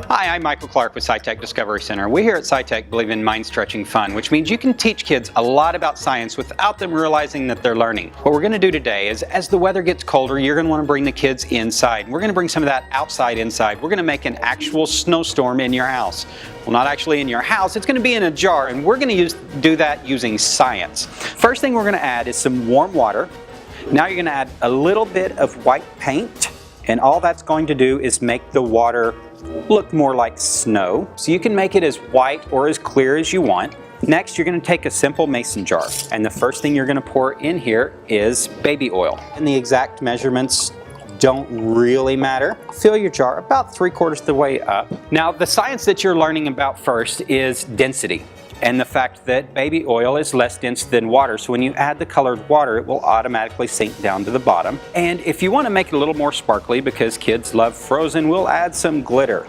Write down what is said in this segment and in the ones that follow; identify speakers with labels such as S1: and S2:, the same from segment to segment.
S1: Hi, I'm Michael Clark with SciTech Discovery Center. We here at SciTech believe in mind-stretching fun, which means you can teach kids a lot about science without them realizing that they're learning. What we're going to do today is, as the weather gets colder, you're going to want to bring the kids inside. We're going to bring some of that outside inside. We're going to make an actual snowstorm in your house. Well, not actually in your house, it's going to be in a jar, and we're going to do that using science. First thing we're going to add is some warm water. Now you're going to add a little bit of white paint, and all that's going to do is make the water look more like snow. So you can make it as white or as clear as you want. Next, you're going to take a simple mason jar, and the first thing you're going to pour in here is baby oil. And the exact measurements don't really matter. Fill your jar about 3/4 of the way up. Now, the science that you're learning about first is density, and the fact that baby oil is less dense than water, so when you add the colored water, it will automatically sink down to the bottom. And if you want to make it a little more sparkly, because kids love Frozen, we'll add some glitter.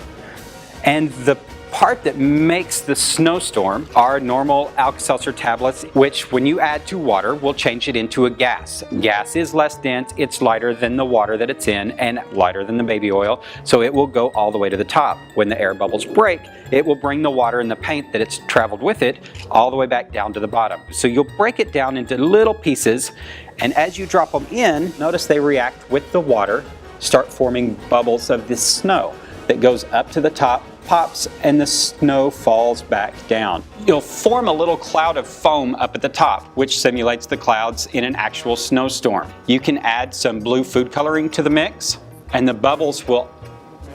S1: And the part that makes the snowstorm are normal Alka-Seltzer tablets, which when you add to water will change it into a gas. Gas is less dense, it's lighter than the water that it's in and lighter than the baby oil, so it will go all the way to the top. When the air bubbles break, it will bring the water and the paint that it's traveled with it all the way back down to the bottom. So you'll break it down into little pieces, and as you drop them in, notice they react with the water, start forming bubbles of this snow that goes up to the top, pops, and the snow falls back down. You'll form a little cloud of foam up at the top, which simulates the clouds in an actual snowstorm. You can add some blue food coloring to the mix, and the bubbles will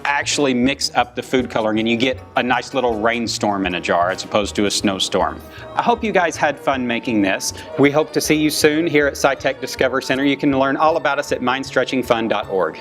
S1: actually mix up the food coloring, and you get a nice little rainstorm in a jar as opposed to a snowstorm. I hope you guys had fun making this. We hope to see you soon here at SciTech Discovery Center. You can learn all about us at mindstretchingfun.org.